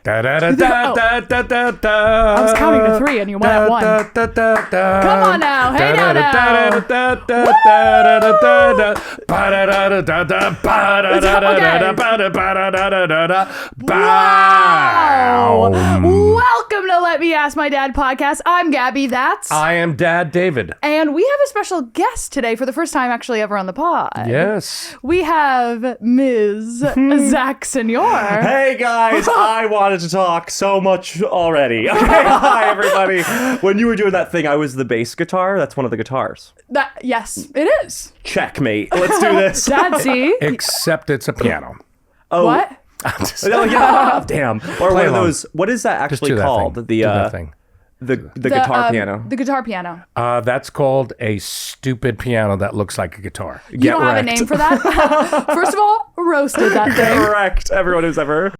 Da, da, da, da, da, da, da, da. I was counting to 3 and you went at 1. Come on now. Hey now. Wow. Welcome to Let Me Ask My Dad podcast. I'm Gabby. I am Dad David. And we have a special guest today for the first time actually ever on the pod. Yes. We have Ms. Zack Signore. Hey guys, I wanted to talk so much already. Okay, hi everybody. When you were doing that thing, I was the bass guitar. That's one of the guitars. Yes, it is. Checkmate. Let's do this. Dad, see? Except it's a piano. Oh, What? Oh, yeah. Damn. Or one of those. What is that Just actually do that called? thing. The Do that thing. the guitar piano. The guitar piano. That's called a stupid piano that looks like a guitar. You don't have a name for that? First of all, roasted that thing. Correct. Everyone who's ever.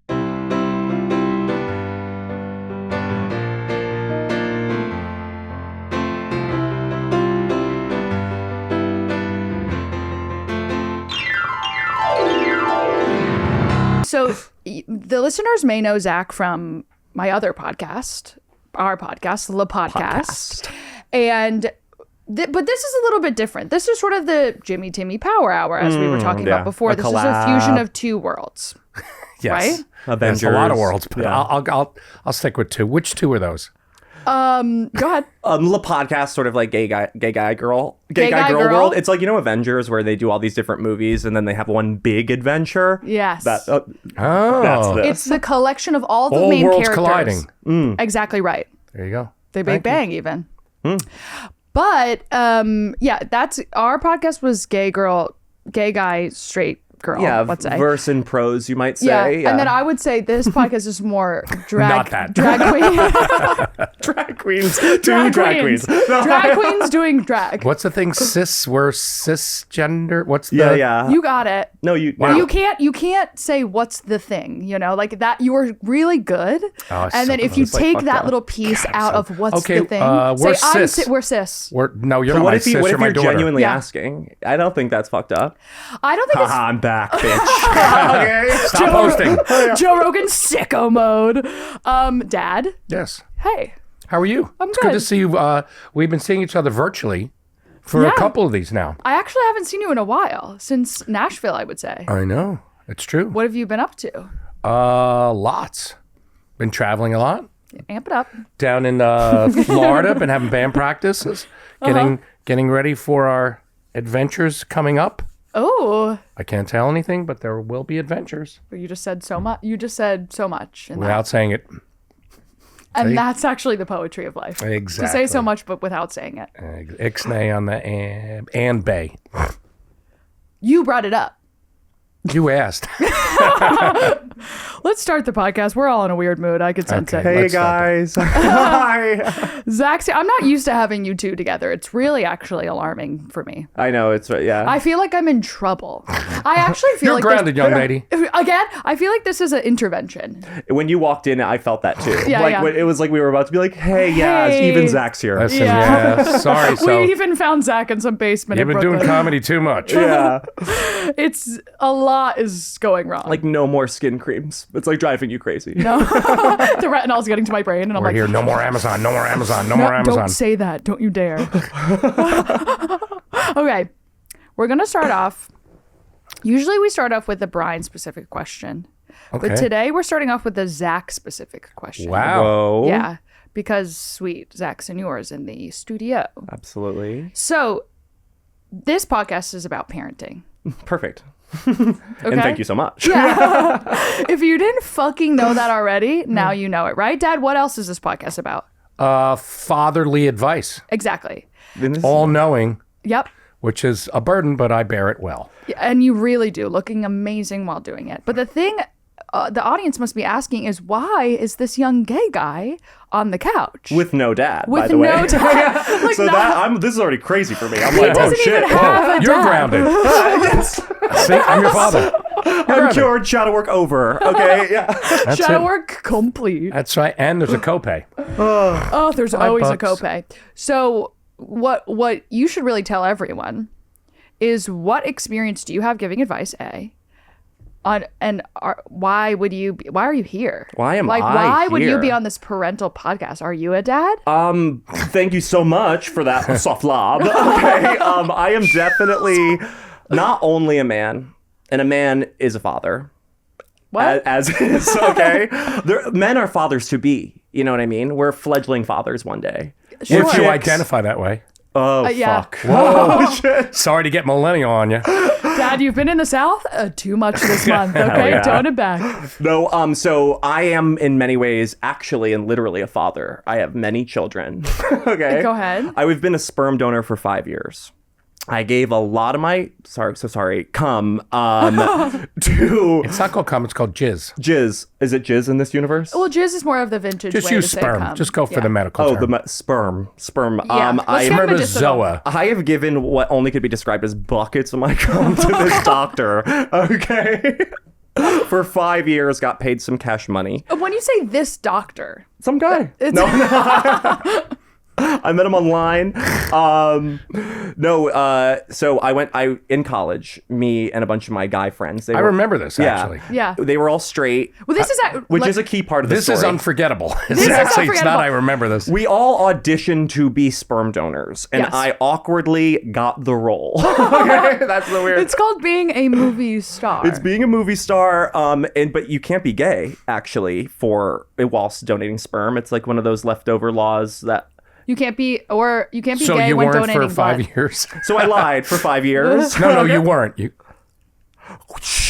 So the listeners may know Zach from my other podcast, our podcast, Le Podcast. And but this is a little bit different. This is sort of the Jimmy Timmy Power Hour, as we were talking about before. This is a fusion of 2 worlds. Yes. Right? Avengers. There's a lot of worlds, but Yeah. I'll stick with 2. Which 2 are those? Go ahead. Le Podcast, sort of like gay guy girl Girl. world. It's like, Avengers, where they do all these different movies and then they have one big adventure. Yes. That's Oh. this. It's the collection of all the All main worlds characters. colliding. Exactly right. There you go. They Big Bang even. But that's our podcast was gay guy, straight girl. Yeah, let's say. verse and prose, you might say. Yeah. And then I would say this podcast is more Not that. drag queen. drag queens. Two drag queens. Drag queens doing drag. What's the thing? We're cisgender. What's the? Yeah. You got it. No, you. Wow. No. You can't say what's the thing, like that. You were really good, Oh, and then so if you it's like take fucked that up. little piece out of what's Okay, the thing, we're say cis. we're cis. No, you're So not what my if, sis. what You're if my you're daughter. genuinely Yeah. asking? I don't think that's fucked up. I don't think it's Haha, I'm back, bitch. Okay. Stop posting. Joe Rogan sicko mode. Dad, Yes. hey. How are you? I'm It's good good. to see you. We've been seeing each other virtually for Yeah. a couple of these now. I actually haven't seen you in a while, since Nashville, I would say. I know. It's true. What have you been up to? Lots. Been traveling a lot. Amp it up. Down in Florida, been having band practices, getting ready for our adventures coming up. Oh, I can't tell anything, but there will be adventures you just said so much. You just said so much. In that. without saying it. And that's actually the poetry of life. Exactly. To say so much, but without saying it. Ixnay on the and bay. You brought it up. You asked. Let's start the podcast. We're all in a weird mood. I could sense Okay. it. Hey Let's start guys. Hi. Zach, I'm not used to having you two together. It's really actually alarming for me. I know it's yeah. I feel like I'm in trouble. I actually feel You're like grounded, young lady. Again, I feel like this is an intervention. When you walked in, I felt that too. Yeah, like yeah. It was like we were about to be like, hey, yeah, Hey. even Zach's here. Listen, Yeah. yeah. Sorry, so We even found Zach in some basement you've in been Brooklyn. doing comedy too much. Yeah. It's a lot is going wrong. Like no more skin creams. It's like driving you crazy. no, the retinol's getting to my brain, and I'm We're like, here. No more Amazon. No more Amazon. No "No, more Amazon. don't say that. Don't you dare. Okay, we're gonna start off. Usually we start off with a Brian specific question, Okay. but today we're starting off with a Zach specific question. Wow. Whoa. Yeah, because sweet Zack Signore is in the studio. Absolutely. So this podcast is about parenting. Perfect. Okay? And thank you so much. Yeah. If you didn't fucking know that already, now you know it, right? Dad, what else is this podcast about? Fatherly advice. Exactly. All knowing, Yep. which is a burden, but I bear it well. And you really do, looking amazing while doing it. But the thing the audience must be asking is, why is this young gay guy on the couch? With no dad, by With the way. no dad. Like, So not- this is already crazy for me. I'm like, oh doesn't shit. even have a You're dad. grounded. Yes. See, I'm your father. I'm cured. Shadow work over. Okay. Yeah. That's Shadow it. work complete. That's right. And there's a copay. Oh, there's always a $5. copay. So what you should really tell everyone is, what experience do you have giving advice, A? Why are you here? Why am I why would you here? be on this parental podcast? Are you a dad? Thank you so much for that soft lob. Okay. I am definitely not only a man, and a man is a father. What? As is, okay? Men are fathers to be. You know what I mean? We're fledgling fathers one day. Sure. If you identify that way. Oh, yeah. fuck. Whoa. Shit. Sorry to get millennial on you. Dad, you've been in the South too much this month. Okay, yeah. tone it back. No, so I am in many ways actually and literally a father. I have many children. Okay. Go ahead. I've been a sperm donor for 5 years. I gave a lot of my cum to It's not called cum, it's called jizz. jizz. Is it jizz in this universe? Well, jizz is more of the vintage Just way use to say sperm. cum. Just go for Yeah. the medical Oh, term. sperm. Yeah. Let's I get Remember medicinal. Zoa. I have given what only could be described as buckets of my cum to this doctor. Okay. For 5 years, got paid some cash money. When you say this doctor, Some guy. it's I met him online. So I in college, me and a bunch of my guy friends. I remember this, actually. Yeah. They were all straight. Well, this is which is a key part of the This story. is unforgettable. is It's unforgettable. not I remember this. We all auditioned to be sperm donors, and Yes. I awkwardly got the role. Okay, that's the weird. It's called being a movie star. It's being a movie star, but you can't be gay actually whilst donating sperm. It's like one of those leftover laws that. You can't be So gay you when weren't donating for 5 blood. years? So I lied for 5 years. No, you weren't.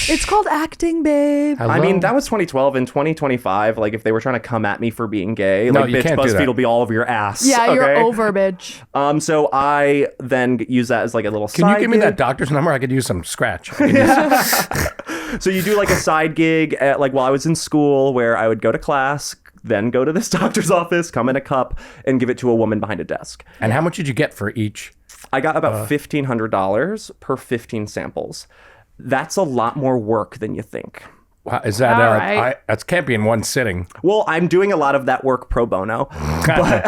It's called acting, babe. Hello? I mean, that was 2012. In 2025, like if they were trying to come at me for being gay, No, like you bitch, can't do that. BuzzFeed will be all over your ass. Yeah, you're okay? over, bitch. So I then use that as like a little Can you side give me gig. that doctor's number? I could use some scratch. I could use- So you do like a side gig at, like while I was in school where I would go to class, then go to this doctor's office, come in a cup, and give it to a woman behind a desk. And how much did you get for each? I got about $1,500 per 15 samples. That's a lot more work than you think. Wow, is that? All right. That can't be in one sitting. Well, I'm doing a lot of that work pro bono, but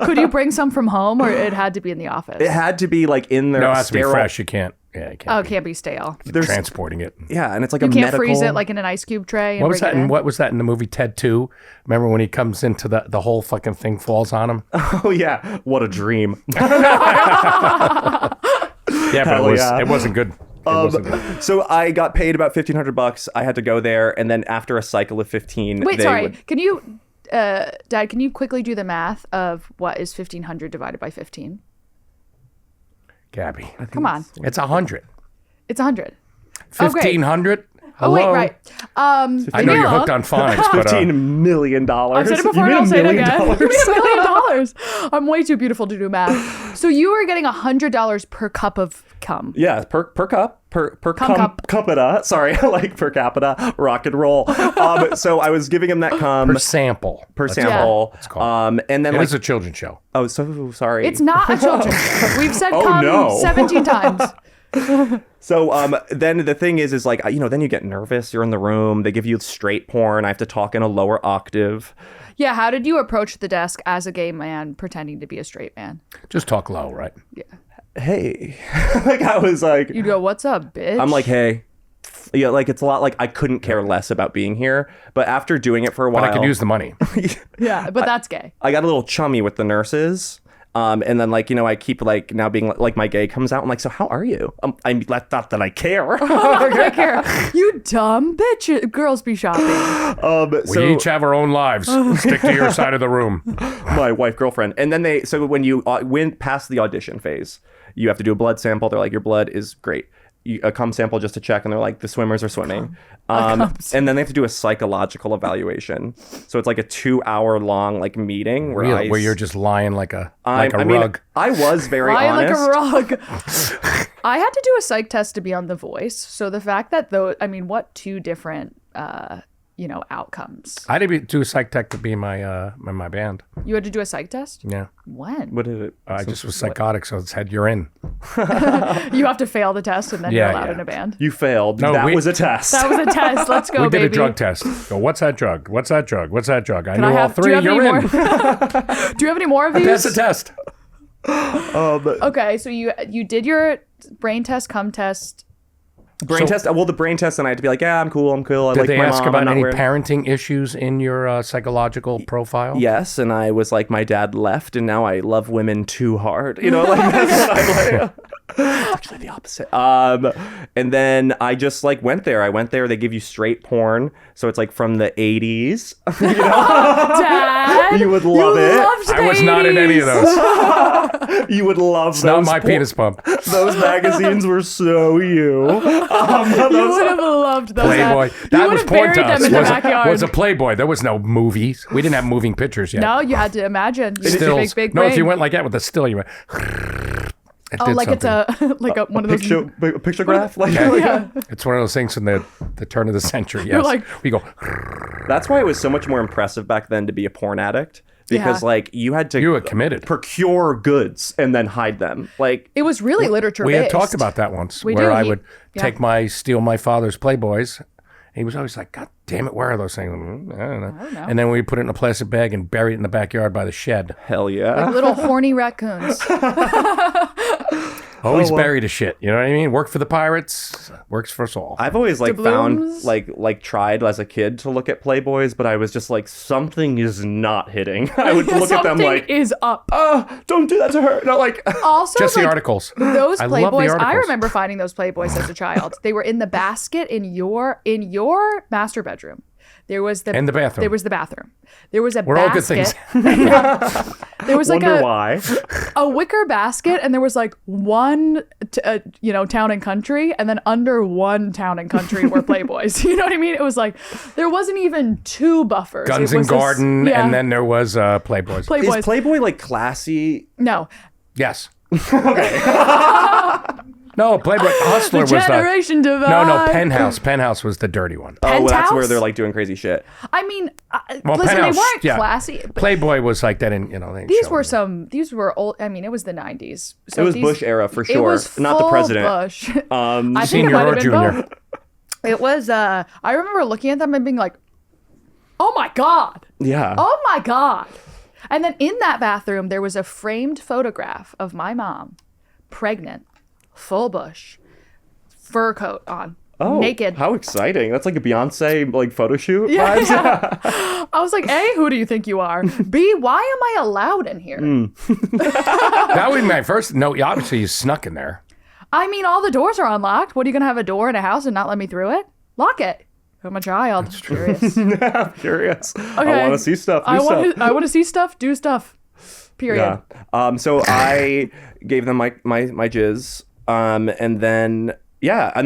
Could you bring some from home, or it had to be in the office? it had to be like in their No, it has to be sterile. fresh. You can't. Yeah, you can't. Oh, it can't be stale. be transporting it. Yeah, and it's like You a can't medical. freeze it like in an ice cube tray. And What was bring that? it In, in? what was that in the movie Ted 2? Remember when he comes into the whole fucking thing falls on him? Oh yeah, what a dream. Yeah, but Hell yeah. it wasn't good. It wasn't good. So I got paid about $1,500. I had to go there, and then after a cycle of 15, Wait, they sorry. would- Can you, Dad? Can you quickly do the math of what is 1,500 divided by 15? Gabby, Come on, it's 100. it's 100. Oh, great. 1,500. Oh wait, Hello? right. I know you're hooked on phonics, but $15 million. I said it before, and I'll say it again. You made $1 million. I'm way too beautiful to do math. So you were getting $100 per cup of cum. Yeah, per cup, per cup. capita. Sorry, like per capita, rock and roll. So I was giving him that cum per sample. per sample. It's called. And then It like, is a children's show. oh, so sorry. It's not a children's show. We've said Oh, cum no. 17 times. So then the thing is like, then you get nervous. You're in the room. They give you straight porn. I have to talk in a lower octave. Yeah, how did you approach the desk as a gay man pretending to be a straight man? Just talk low, right? Yeah. Hey, like I was like, You'd go, "What's up, bitch?" I'm like, hey. Yeah, like it's a lot like I couldn't care less about being here. But after doing it for a while, But I could use the money. yeah, but that's gay. I got a little chummy with the nurses. And then like, I keep like now being like my gay comes out. I'm like, so how are you? I'm not that I care. I don't care. You dumb bitch. Girls be shopping. We each have our own lives. Stick to your side of the room. My wife, girlfriend. And then so when you went past the audition phase, you have to do a blood sample. They're like, your blood is great. A cum sample just to check, and they're like, the swimmers are swimming. And then they have to do a psychological evaluation. So it's like a 2-hour long like meeting where Where you're just lying like a rug. mean, I was very Lying honest. like a rug. I had to do a psych test to be on The Voice. So the fact that what two different outcomes? I had to do a psych tech to be in my band. You had to do a psych test? Yeah. When? What is it? I just was psychotic, so it said you're in. You have to fail the test and then you're Yeah, allowed yeah. in a band. You failed. No, that was a test. That was a test. Let's go, We did baby. a drug test. Go, what's that drug? What's that drug? What's that drug? I Can knew I all have, do three. you have any You're more? in. Do you have any more of these? Pass the test. Okay, so you did your brain test, cum test. Brain test. Well, the brain test, and I had to be like, yeah, I'm cool. I Did like they my ask mom. about I'm not any weird. parenting issues in your psychological profile? Yes, and I was like, my dad left, and now I love women too hard. Like that's what I'm like. It's actually the opposite. And then I just like went there. I went there. They give you straight porn, so it's like from the 80s. Dad, You would love it. loved I the was not in any of 80s. those. You would love It's those. not my penis pump. Those magazines were so you. You would have loved those. Playboy. You That would was have porn buried to them us. in the backyard. Was a Playboy. There was no movies. We didn't have moving pictures yet. No, you had to imagine. You had a Stills. big No, if brain. you went like that with the still, you went. It Oh, did like something. it's a one of those. Picture graph. Yeah. It's one of those things from the turn of the century. Yes. You're like- we go. That's why it was so much more impressive back then to be a porn addict, because Yeah. like you had to You were committed. procure goods and then hide them. Like It was really literature We based. had talked about that once, We where do. I He- would yeah. steal my father's Playboys. And he was always like, God damn it, where are those things? I don't know. And then we put it in a plastic bag and bury it in the backyard by the shed. hell yeah. Like little horny raccoons. Always buried a shit. You know what I mean? Worked for the pirates, works for us all. I've always like found Doubloons? like tried as a kid to look at Playboys, but I was just like, something is not hitting. I would look at them Something like, is up. don't do that to her. Not like Also, Just the like, articles. those I love the Playboys. I articles. remember finding those Playboys as a child. They were in the basket in your master bedroom. There was the And the bathroom. There was the bathroom. There was a We're all good basket. things. There was like wonder why. a wicker basket, and there was like one, town and country, and then under one town and country were Playboys. You know what I mean? It was like there wasn't even two buffers. Guns It and was Garden, yeah, and then there was Playboys. Playboys. Is Playboy like classy? No, Yes. No, Playboy Hustler was the generation divide. no Penthouse. Penthouse was the dirty one. Oh, well, that's Penthouse? where they're like doing crazy shit. I mean, Well, listen, Penthouse, they weren't yeah. classy. But Playboy was like that, and they didn't these show were it. these were old. I mean, it was the 90s. So It was these- Bush era for It sure. was Not the full president. Bush. I think it Senior might or have been junior? both. It was. I remember looking at them and being like, "Oh my god! Yeah. Oh my god!" And then in that bathroom, there was a framed photograph of my mom, pregnant, full bush, fur coat on, naked. How exciting. That's like a Beyonce like photo shoot. Yeah, vibes. yeah. I was like, A, who do you think you are? B, why am I allowed in here? That would be my first. No, obviously you snuck in there. I mean, all the doors are unlocked. What, are you going to have a door in a house and not let me through it? Lock it. I'm a child. Curious. I'm curious. I Okay. want to see stuff. Do I stuff. want to see stuff, do stuff. Period. Yeah. So I gave them my jizz. And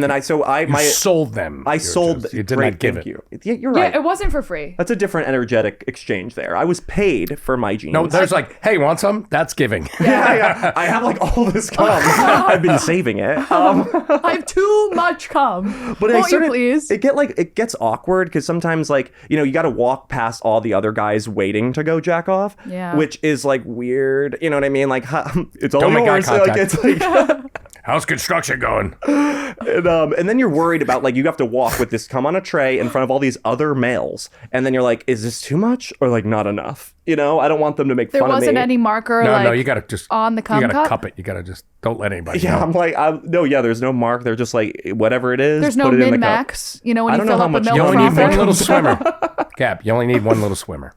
then I Sold them. I your sold. jizz. You did great, not give thank it. you. Yeah, you're Yeah, right. it wasn't for free. That's a different energetic exchange there. I was paid for my jeans. No, there's like, hey, want some? That's giving. yeah. I have like all this cum. I've been saving it. I have too much cum. But Won't you please? It gets awkward because sometimes like you got to walk past all the other guys waiting to go jack off. Yeah. Which is like weird. You know what I mean? Like it's all Don't make eye yours. Like, contact. it's like. How's construction going? And then you're worried about like you have to walk with this cum on a tray in front of all these other males, and then you're like, is this too much or like not enough? I don't want them to make There fun of me. wasn't any marker No, like you gotta just on the cum You gotta cup? cup it. You gotta just don't let anybody. Yeah, know. I'm like, there's no mark. They're just like whatever it is. There's no put it in the min cup. max. When I you don't know fill how up a much milk You only need frother? one little swimmer. Gab, you only need one little swimmer.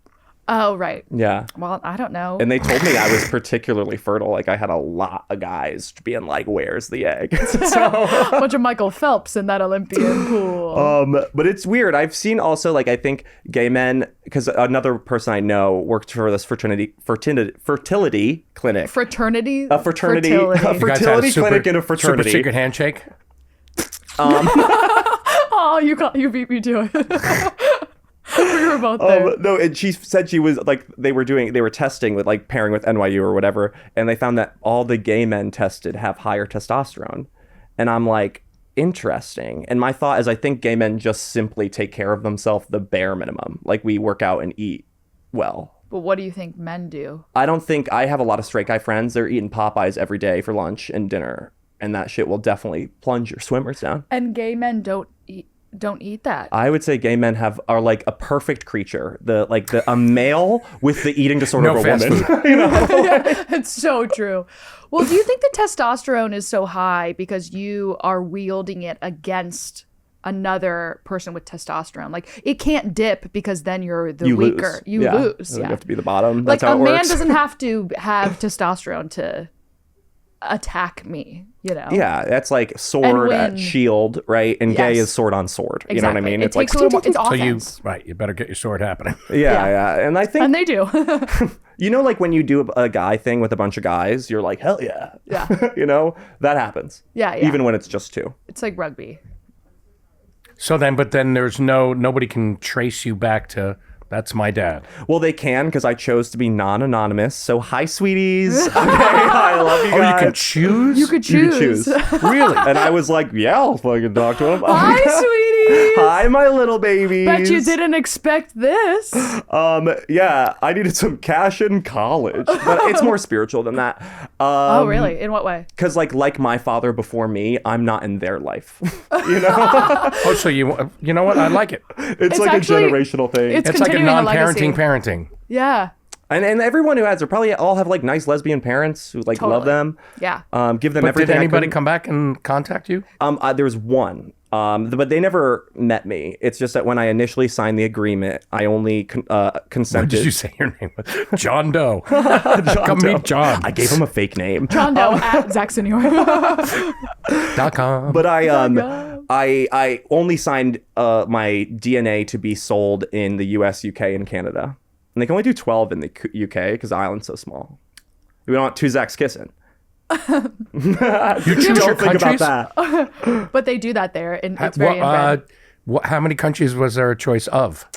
Oh, right. Yeah. Well, I don't know. And they told me I was particularly fertile. Like I had a lot of guys being like, "Where's the egg?" A bunch of Michael Phelps in that Olympian pool. But it's weird. I've seen also like I think gay men because another person I know worked for this fertility clinic. Fraternity? A fraternity, Fertility. a You guys had fertility clinic in a fraternity. Super secret handshake. Oh, you beat me to it. We were both there. No, and she said she was like they were testing with like pairing with NYU or whatever, and they found that all the gay men tested have higher testosterone, and I'm like, interesting. And my thought is, I think gay men just simply take care of themselves the bare minimum, like we work out and eat well. But what do you think men do? I don't think I have a lot of straight guy friends. They're eating Popeyes every day for lunch and dinner, and that shit will definitely plunge your swimmers down. And gay men don't eat. don't eat that. I would say gay men are like a perfect creature. A male with the eating disorder No of a fast woman. food. Yeah, it's so true. Well, do you think the testosterone is so high because you are wielding it against another person with testosterone? Like, it can't dip because then you're the You weaker. lose. You Yeah. lose. You Yeah. have to be the bottom. Like, That's how a it man works. doesn't have to have testosterone to attack me, you know? Yeah, that's like sword win. at shield, right? And gay Yes. is sword on sword. Exactly. You know what I mean? It takes a little more, it's So offense. you better get your sword happening. Yeah. And I think, And they do. you know, like when you do a guy thing with a bunch of guys, you're like, hell yeah. Yeah. You know, that happens. Yeah, yeah. Even when it's just two. It's like rugby. So then, but then there's nobody can trace you back to, that's my dad. Well, they can because I chose to be non-anonymous. So hi, sweeties. Okay, I love you guys. Oh, you can choose? You could You choose. can choose. Really? And I was like, yeah, I'll fucking talk to him. Hi, sweetie. Hi, my little babies. Bet you didn't expect this. Yeah, I needed some cash in college. But it's more spiritual than that. Oh, really? In what way? Because like my father before me, I'm not in their life. You know? Oh, so you know what? I like it. It's like actually- a generational thing. It's It's like a continuing a legacy. non-parenting parenting. Yeah. And everyone who has, they probably all have like nice lesbian parents who like love Totally. them. Yeah. Give them But everything. did I anybody couldn't- come back and contact you? There was one. But they never met me. It's just that when I initially signed the agreement, I only What consented. did you say your name was? John Doe. Come meet John. I gave him a fake name. John Doe at Zack Signore. .com. But I only signed my DNA to be sold in the US, UK, and Canada. And they can only do 12 in the UK because the island's so small. We don't want two Zacks kissing. You choose your Don't think countries? about that. But they do that there, and it's very inbred. How many countries was there a choice of?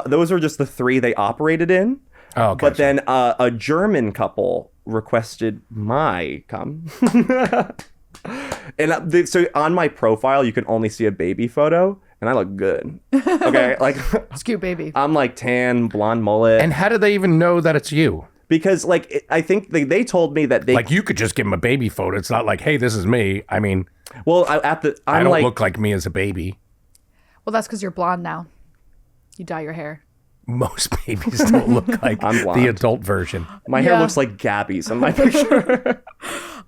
Those were just the 3 they operated in. Oh, okay. But then a German couple requested my cum. And so on my profile, you can only see a baby photo, and I look good. Okay, like It's cute, baby. I'm like tan, blonde mullet. And how do they even know that it's you? Because I think they told me that they Like, you could just give them a baby photo. It's not like, hey, this is me. I mean, well I I'm don't like look like me as a baby. Well, that's because you're blonde now. You dye your hair. Most babies don't look like I'm blonde. the adult version. my hair Yeah. looks like Gabby's on my picture.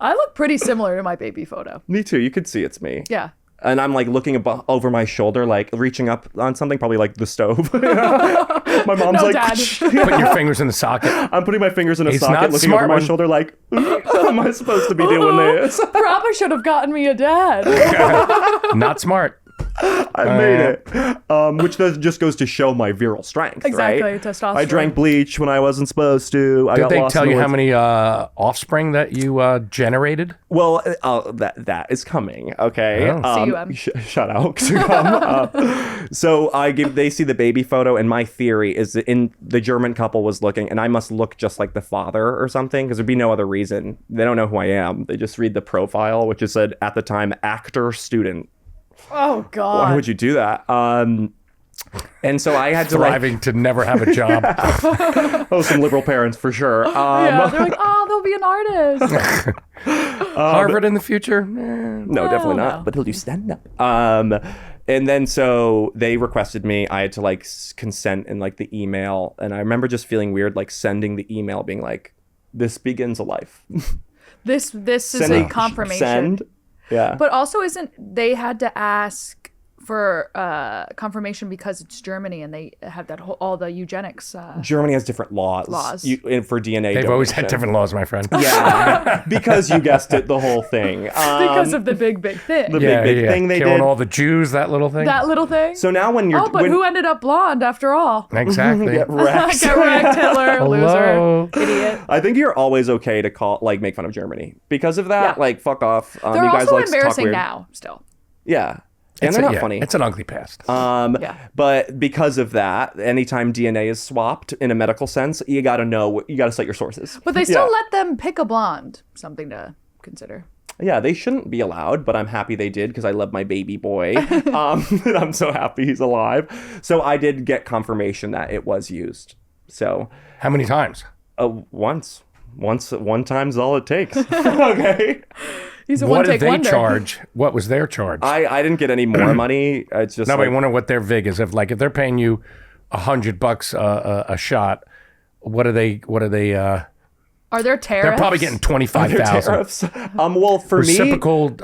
I look pretty similar to my baby photo. Me too. You could see it's me. Yeah. And I'm like looking over my shoulder, like reaching up on something, probably like the stove. My mom's No, like, Dad. Put your fingers in the socket. I'm putting my fingers in a He's socket, not looking smart over my one. shoulder, like, how am I supposed to be doing this? Papa should have gotten me a dad. Not smart. I made it. Which just goes to show my virile strength, Exactly, right? testosterone. I drank bleach when I wasn't supposed to. I Did got they lost tell in the you how woods. many offspring that you generated? Well, that is coming. Okay. Oh. CUM. Shout out. So they see the baby photo, and my theory is that the German couple was looking, and I must look just like the father or something, because there'd be no other reason. They don't know who I am. They just read the profile, which is said at the time actor student. Oh, God. Why would you do that? And so I had to Thriving to never have a job. some liberal parents for sure. Yeah, they're like, oh, they'll be an artist. Harvard in the future? No, definitely no. not. But he'll do stand up. And then so they requested me. I had to like consent in like the email, and I remember just feeling weird, like sending the email, being like, "This begins a life." This is Sending- a confirmation. Send. Yeah. But also, isn't they had to ask for confirmation because it's Germany and they have that whole, all the eugenics. Germany has different laws. For DNA. They've always had donation. different laws, my friend. Yeah, because you guessed it, the whole thing. Because of the big thing. the big thing they Killing did. all the Jews, that little thing. That little thing. So now when you're Oh, but who ended up blonde after all? Exactly. get wrecked. Get wrecked, Hitler, Hello. loser, idiot. I think you're always okay to make fun of Germany because of that. Yeah. Like, fuck off. They're you guys also like to talk embarrassing weird. now, still. Yeah. And they're not funny. It's an ugly past. Yeah. But because of that, anytime DNA is swapped in a medical sense, you got to cite your sources. But they still Yeah. let them pick a blonde. Something to consider. Yeah, they shouldn't be allowed, but I'm happy they did because I love my baby boy. And I'm so happy he's alive. So I did get confirmation that it was used. So How many times? one time's all it takes. Okay. He's a What one did take they wonder. charge? What was their charge? I didn't get any more money. It's just Nobody like, wonder what their vig is. If they're paying you $100 a shot, what are they? Are there tariffs? They're probably getting are there 25,000. tariffs. Well, for me, Reciprocal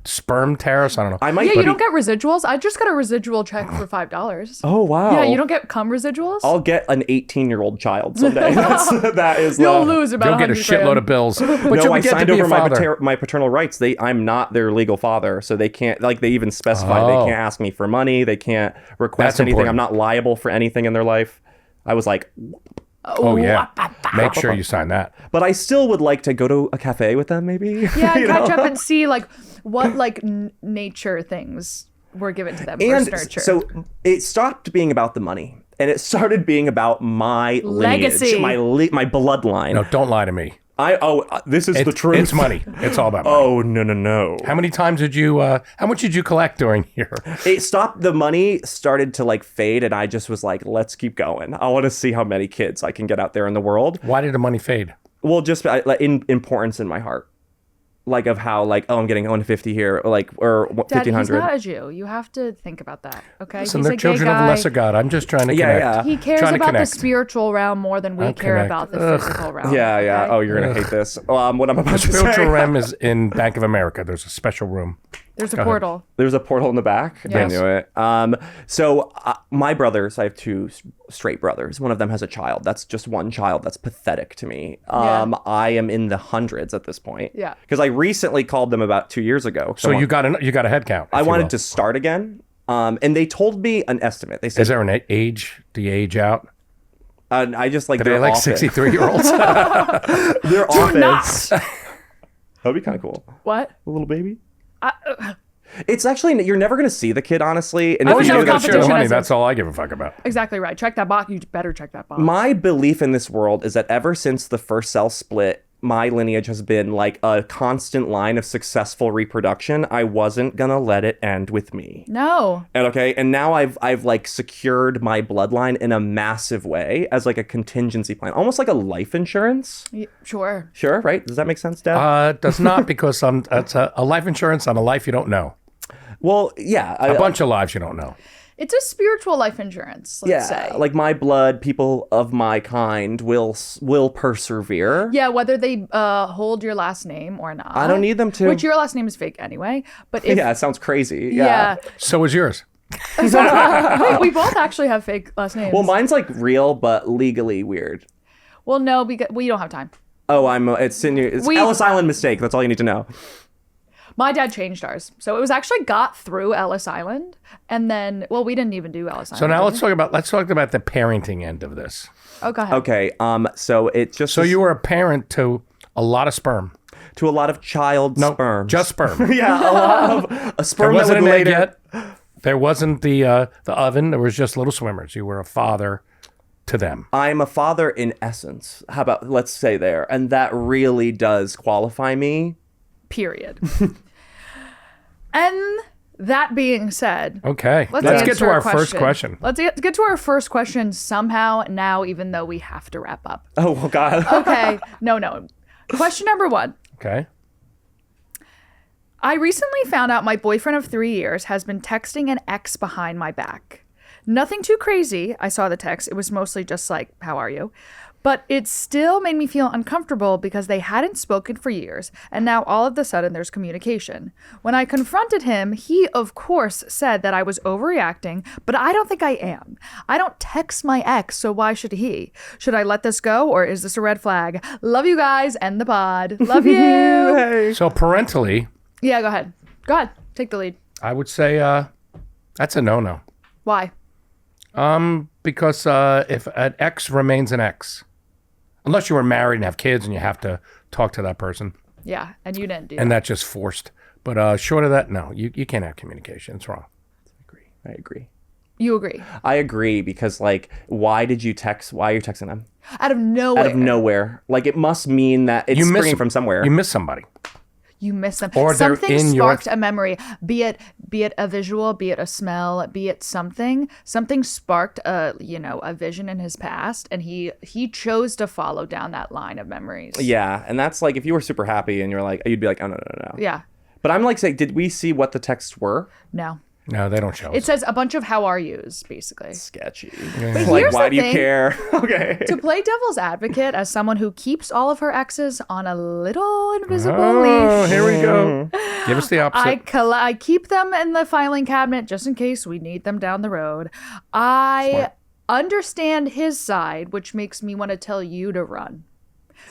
sperm tariffs. I don't know. I might. Yeah, you don't get residuals. I just got a residual check for $5. Oh wow. Yeah, you don't get cum residuals. I'll get an 18-year-old child someday. That is. You'll lose about You'll get a 100 shitload grand. of bills. But No, you'll I get to signed be a over father. my paternal rights. I'm not their legal father, so they can't. Like they even specify they can't ask me for money. They can't request That's anything. important. I'm not liable for anything in their life. I was like, Oh yeah. Make sure you sign that. but I still would like to go to a cafe with them, maybe. Yeah, and You catch know? up and see like what like nature things were given to them And versus nurture. so it stopped being about the money, and it started being about my Legacy. lineage, my bloodline. No, don't lie to me. This is the truth. It's money. It's all about money. Oh no. How many times did you? How much did you collect during your? It stopped. The money started to like fade, and I just was like, "Let's keep going. I want to see how many kids I can get out there in the world." Why did the money fade? Well, just like in importance in my heart, like of how like I'm getting 150 here, like or Dad, he's 1500. not a Jew. You have to think about that. Okay, Listen, he's they're a gay children of guy. the lesser God. I'm just trying to Yeah, connect. yeah. He cares Trying to about the connect. spiritual realm more than we I'll care connect. about the Ugh. physical realm. Yeah. okay? Oh, you're gonna hate this. What I'm about to Spiritual say. realm is in Bank of America. There's a special room. There's a Go ahead. portal. There's a portal in the back. Yes. I knew it. So my brothers, I have two straight brothers. One of them has a child. That's just one child. That's pathetic to me. Yeah. I am in the hundreds at this point. Yeah. Because I recently called them about 2 years ago. So you got a head count. I if you wanted will. to start again. And they told me an estimate. They said, Is there an age? Do you age out? I just like Do they their like office. 63-year-olds? Their office. That'd be kind of cool. What? A little baby. It's actually, you're never going to see the kid, honestly. And I if would you know do, got to that's share the competition money. as a- That's all I give a fuck about. Exactly right. Check that box. You better check that box. my belief in this world is that ever since the first cell split, my lineage has been like a constant line of successful reproduction. I wasn't gonna let it end with me. No. And now I've like secured my bloodline in a massive way as like a contingency plan, almost like a life insurance. Sure. Sure, right? Does that make sense, Dad? Does not, because it's a life insurance on a life you don't know. Well, yeah, A bunch of lives you don't know. It's a spiritual life insurance, let's say. like my blood, people of my kind will persevere. Yeah, whether they hold your last name or not. I don't need them to. Which your last name is fake anyway. But if, Yeah, it sounds crazy. yeah. So is yours. Wait, we both actually have fake last names. Well, mine's like real, but legally weird. Well, no, because we don't have time. Oh, it's in your. It's Ellis Island mistake. That's all you need to know. My dad changed ours. So it was actually got through Ellis Island. And then, well, we didn't even do Ellis Island. So now did let's talk about the parenting end of this. we? Oh, go ahead. Okay. So it just So you were a parent to a lot of sperm. to a lot of child sperm. Just sperm. Yeah, a lot of a There sperm that wasn't would an egg later. yet. There wasn't the oven. There was just little swimmers. You were a father to them. I'm a father in essence. How about let's say there, and that really does qualify me. Period. And that being said, Okay. let's Let's get answer to a our first question. Let's get to our first question somehow now, even though we have to wrap up. Oh well, God. Okay. No. Question number 1. Okay. I recently found out my boyfriend of 3 years has been texting an ex behind my back. Nothing too crazy. I saw the text. It was mostly just like, how are you? But it still made me feel uncomfortable because they hadn't spoken for years, and now all of a sudden there's communication. When I confronted him, he of course said that I was overreacting, but I don't think I am. I don't text my ex, so why should he? Should I let this go, or is this a red flag? Love you guys and the pod. Love you. So parentally, Yeah, go ahead. Go ahead. Take the lead. I would say that's a no-no. Why? Because if an ex remains an ex, unless you were married and have kids and you have to talk to that person, Yeah, and you didn't do and that. that's just forced. But short of that, no, you can't have communication. It's wrong. I agree. You agree. I agree because like, why are you texting them Out of nowhere. out of nowhere? Like it must mean that it's springing from somewhere. You miss somebody. You miss them. Or they're Something in sparked a memory, be it a visual, be it a smell, be it something. Something sparked a vision in his past, and he chose to follow down that line of memories. Yeah, and that's like if you were super happy and you're like, you'd be like, oh no. Yeah. But I'm like saying, did we see what the texts were? No. No, they don't show us. It says a bunch of how are yous, basically. Sketchy. But Like, here's why the do you thing. care? Okay. To play devil's advocate as someone who keeps all of her exes on a little invisible leash. Here we go. Give us the opposite. I keep them in the filing cabinet just in case we need them down the road. I understand his side, which makes me want to tell you to run.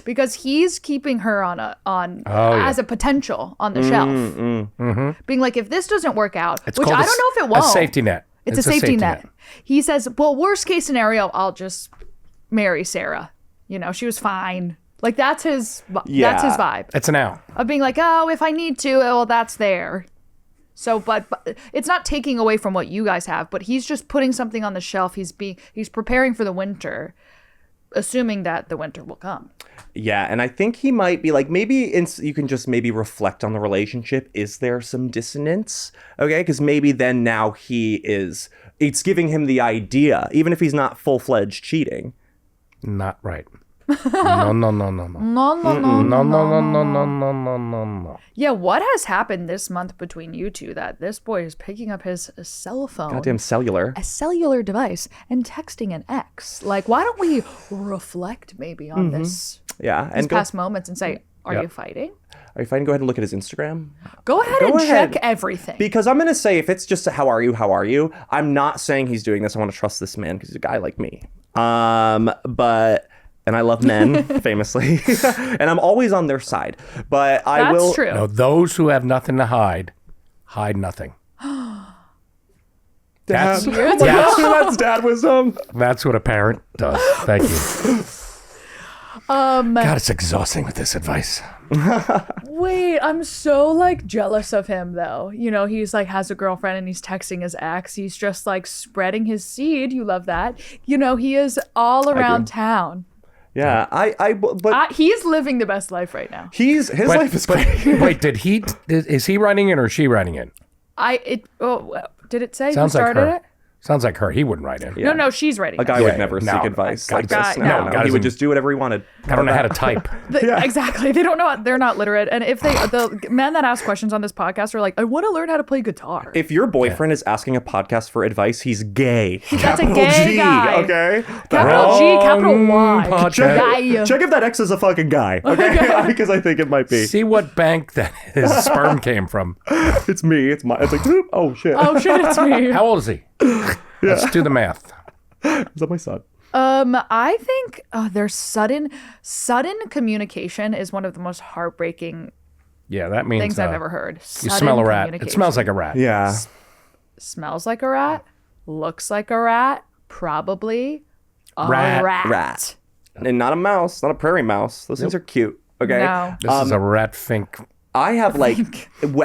Because he's keeping her as a potential on the shelf. Being like, if this doesn't work out, which I don't know if it won't. A safety net. It's a safety net. He says, well, worst case scenario, I'll just marry Sarah. She was fine. Like, that's his vibe. It's an out. Of being like, oh, if I need to, well, that's there. So, but it's not taking away from what you guys have, but he's just putting something on the shelf. He's preparing for the winter, assuming that the winter will come. Yeah, and I think he might be like, maybe you can just maybe reflect on the relationship. Is there some dissonance? Okay, because maybe then now it's giving him the idea, even if he's not full-fledged cheating. Not right. No. No. Yeah, what has happened this month between you two that this boy is picking up his cell phone, Goddamn cellular. a cellular device, and texting an ex? Like, why don't we reflect maybe on this Yeah, these and past moments and say, are you fighting? Are you fine? Go ahead and look at his Instagram. Go ahead check everything. Because I'm going to say, if it's just a how are you, I'm not saying he's doing this. I want to trust this man because he's a guy like me. And I love men, famously. And I'm always on their side. But That's true. No, those who have nothing to hide nothing. That's dad wisdom. That's what a parent does. Thank you. God, it's exhausting with this advice. Wait, I'm so jealous of him though. He's has a girlfriend and he's texting his ex. He's just spreading his seed. You love that. He is all around town. Yeah, but he's living the best life right now. his life is great. Wait, is he running it or is she running it? Did it say Sounds who like started her. it? Sounds like her. He wouldn't write in. Yeah. No, she's writing. A guy it. would never seek no, advice a like this. guy- No, no. he would just do whatever he wanted. I don't know how to type. Exactly. They don't know. They're not literate. And if the men that ask questions on this podcast are like, I want to learn how to play guitar. If your boyfriend is asking a podcast for advice, he's gay. That's a gay G, guy. Okay? Capital G, capital Y. podcast. Guy. Check if that X is a fucking guy. Okay? Because I think it might be. See what bank that his sperm came from. It's me. It's like, whoop, oh shit. Oh shit, it's me. How old is he? Let's do the math. Is that my son? I think their sudden communication is one of the most heartbreaking Yeah, that means things I've ever heard. You Sudden smell a rat. It communication. smells like a rat. Yeah. Smells like a rat. Looks like a rat. Probably a Rat. rat. And not a mouse, not a prairie mouse. Those things are cute. Okay. No. This is a rat fink. I have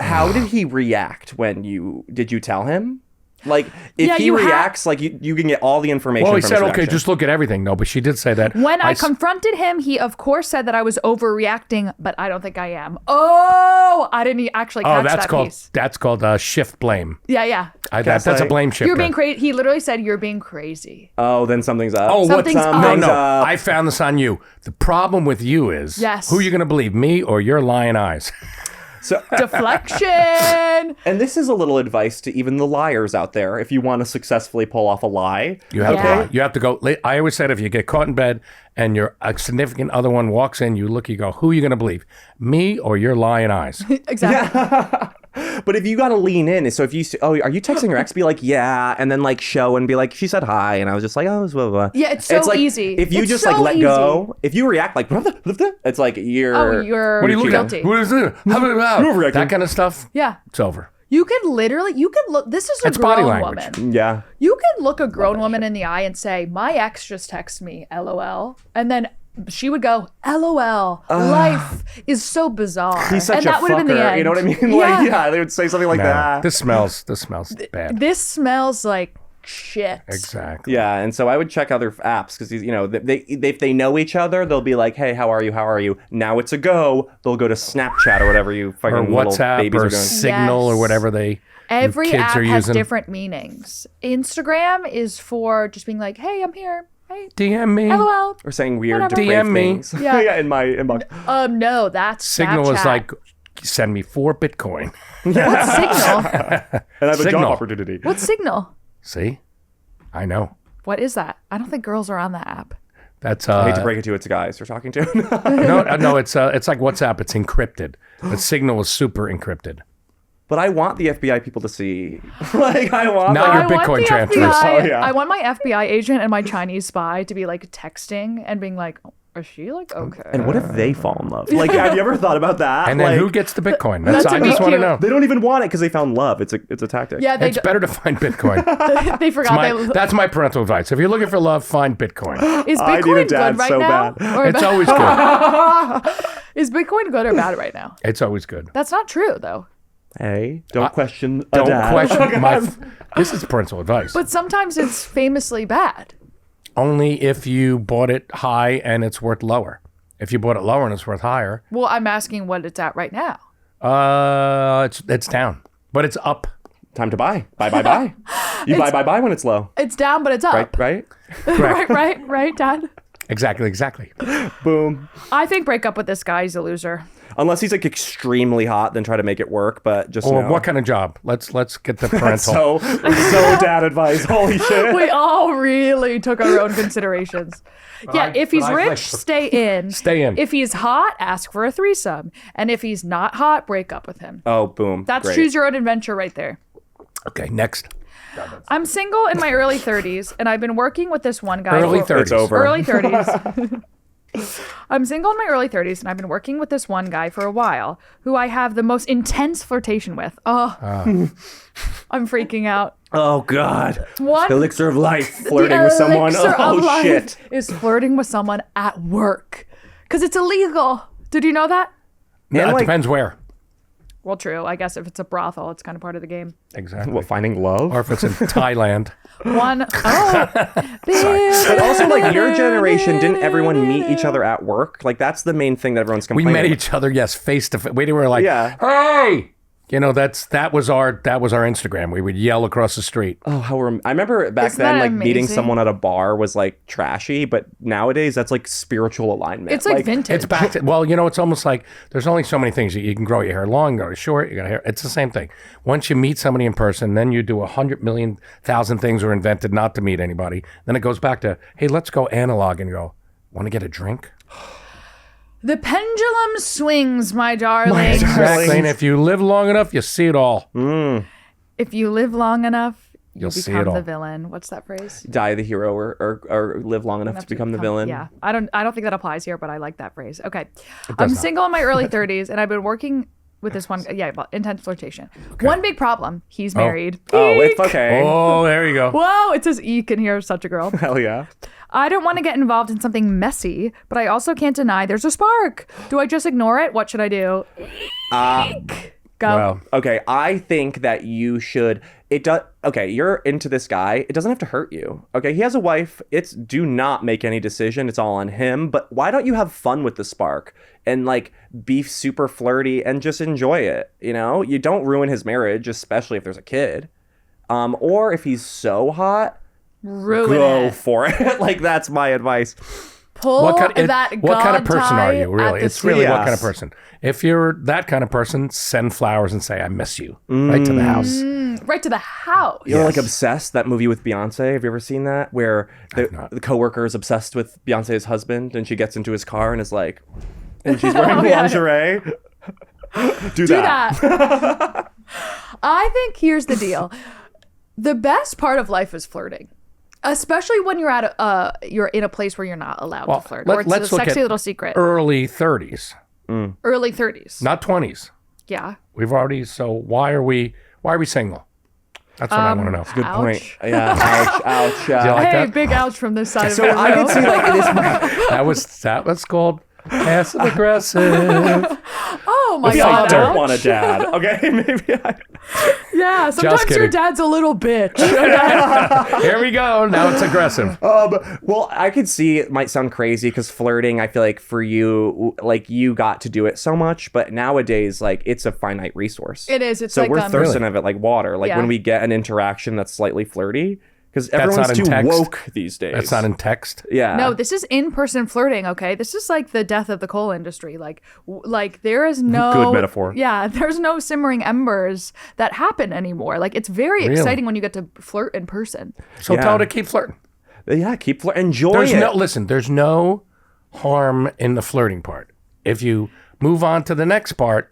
how did he react when did you tell him? If Yeah, he reacts, you can get all the information. Well, he from said, his okay, reaction. just look at everything. No, but she did say that. When I confronted him, he of course said that I was overreacting, but I don't think I am. Oh, I didn't actually catch that piece. That's called shift blame. Yeah. That's a blame shifter. You're being crazy. He literally said you're being crazy. Oh, then something's up. Oh, Something's what's up. No, Something's no. up. I found this on you. The problem with you is who are you going to believe, me or your lying eyes? So, Deflection. and this is a little advice to even the liars out there. If you want to successfully pull off a lie, You have Yeah. to. You have to go. I always said if you get caught in bed and your a significant other one walks in, you go, who are you going to believe, me or your lying eyes? Exactly. but if you got to lean in, so if you say, oh, are you texting your ex? Be like, yeah, and then show and be like, she said hi, and I was just like, oh, blah, blah. Yeah, it's so easy. If you It's just so let easy. go, if you react it's like you're. You're What are you looking guilty. at? What is it? That kind of stuff. Yeah. It's over. You can look. This is a It's body grown language. woman. Yeah. You can look a grown woman in the eye and say, my ex just texted me, LOL. And then she would go, LOL. Life is so bizarre. He's such and a that would have been the fucker. end. You know what I mean? Yeah. They would say something like No, that. this smells bad. This smells like shit. Exactly. Yeah, and so I would check other apps because if they know each other, they'll be like, "Hey, how are you? How are you?" Now it's a go. They'll go to Snapchat or whatever you fucking Or little WhatsApp babies or are doing. Signal or whatever Every kids app are has using. different meanings. Instagram is for just being like, "Hey, I'm here. Hey, DM me. LOL." Or saying weird, Whatever. depraved DM me. things. Yeah. In my inbox. No, that's Signal Snapchat. is like, send me 4 Bitcoin. What's Signal? And I have a job Signal. opportunity. What's Signal? See? I know. What is that? I don't think girls are on that app. That's I hate to break it to you, it's guys you're talking to. no, it's like WhatsApp. It's encrypted. But Signal is super encrypted. But I want the FBI people to see. Like, I want... Not your I want Bitcoin the transfers. FBI, Oh, yeah. I want my FBI agent and my Chinese spy to be like texting and being like, is she like okay? And what if they fall in love? Like, have you ever thought about that? And then like, who gets the Bitcoin? That's I a just want to cute. know. They don't even want it because they found love. It's a tactic. Yeah, they It's better to find Bitcoin. they forgot. That's my parental advice. If you're looking for love, find Bitcoin. Is I need a Bitcoin dad good right so now? bad. Or It's always good. is Bitcoin good or bad right now? It's always good. That's not true though. Hey, don't question a Don't dad. question my... This is parental advice. But sometimes it's famously bad. Only if you bought it high and it's worth lower. If you bought it lower and it's worth higher, Well, I'm asking what it's at right now. it's down. But it's up. Time to buy. Buy. You buy when it's low. It's down, but it's up. Right? Correct. right, Dad. Exactly. Boom. I think break up with this guy. He's a loser. Unless he's like extremely hot, then try to make it work. But just Or know. what kind of job? Let's get the parental. So dad advice. Holy shit. We all really took our own considerations. Yeah, if he's but I rich, like- stay in. Stay in. If he's hot, ask for a threesome. And if he's not hot, break up with him. Oh, boom. That's Great. choose your own adventure right there. Okay, next. I'm single in my early 30s, and I've been working with this one guy. Early for- 30s. It's over. Early 30s. I'm single in my early 30s, and I've been working with this one guy for a while who I have the most intense flirtation with. Oh, I'm freaking out. Oh, God. One, Elixir of life. the Flirting with someone. elixir of Oh, life shit. is flirting with someone at work. Because it's illegal. Did you know that? No, And, it like- depends where. Well, true. I guess if it's a brothel, it's kind of part of the game. Exactly. What, finding love? Or if it's in Thailand. One, oh. But also, like, your generation, didn't everyone meet each other at work? Like, that's the main thing that everyone's We complaining met about. each other, yes, face to face. We were like, Yeah. hey! You know, that was our Instagram. We would yell across the street. Oh, I remember back Isn't then, that like, meeting amazing? someone at a bar was, like, trashy. But nowadays, that's, like, spiritual alignment. It's like vintage. It's back to, well, you know, it's almost like there's only so many things. You can grow your hair long, grow it short, you got hair. It's the same thing. Once you meet somebody in person, then you do 100,000,000 things were invented not to meet anybody. Then it goes back to, hey, let's go analog and go, want to get a drink? The pendulum swings, my darling. Exactly. And if you live long enough, you see it all. If you live long enough, You'll see become it all. the villain. What's that phrase? Die the hero or live long enough to become the villain. Yeah, I don't think that applies here, but I like that phrase. Okay, I'm single in my early 30s, and I've been working with this one. Yeah, about intense flirtation. One big problem: he's married. Oh, it's Eek. okay. Oh, there you go. Whoa! It says "eek" in here. Such a girl. Hell yeah. I don't want to get involved in something messy, but I also can't deny there's a spark. Do I just ignore it? What should I do? Eek. Go. Well, Okay, I think that you should. It does. Okay, you're into this guy. It doesn't have to hurt you. Okay, he has a wife. Do not make any decision. It's all on him. But why don't you have fun with the spark and like be super flirty and just enjoy it? You know, you don't ruin his marriage, especially if there's a kid. Or if he's so hot, Ruin go it. for it. Like that's my advice. Pull what kind of person are you, really? It's really what kind of person. If you're that kind of person, send flowers and say, I miss you, right to the house. Right to the house. You know, like Obsessed, that movie with Beyonce. Have you ever seen that? Where the coworker is obsessed with Beyonce's husband, and she gets into his car and is like, and she's wearing yeah. lingerie. Do Do that. that. I think here's the deal. The best part of life is flirting. Especially when you're at you're in a place where you're not allowed to flirt. Or it's let's a look sexy at little secret. Early 30s, Early 30s. not 20s. Yeah. We've already. So why are we single? That's what I want to know. Good Ouch. point. Yeah. Ouch. Ouch. Do you like Hey, that? big ouch from this side So of the I room. could see like this. That was called passive aggressive. Oh, Oh my Maybe I god. don't want a dad. Okay, maybe I. Yeah, sometimes your kidding. dad's a little bitch. Here we go. Now it's aggressive. Well, I could see it might sound crazy because flirting, I feel like for you, like you got to do it so much, but nowadays, like it's a finite resource. It is. It's So like we're thirsting of it like water. Like Yeah. when we get an interaction that's slightly flirty, because everyone's not in too text. woke these days. That's not in text. Yeah. No, this is in-person flirting, okay? This is like the death of the coal industry. Like there is no Good metaphor. Yeah, there's no simmering embers that happen anymore. Like it's very Really? exciting when you get to flirt in person. So Yeah. tell her to keep flirting. Yeah, keep flirting. Enjoy There's it. there's no harm in the flirting part. If you move on to the next part,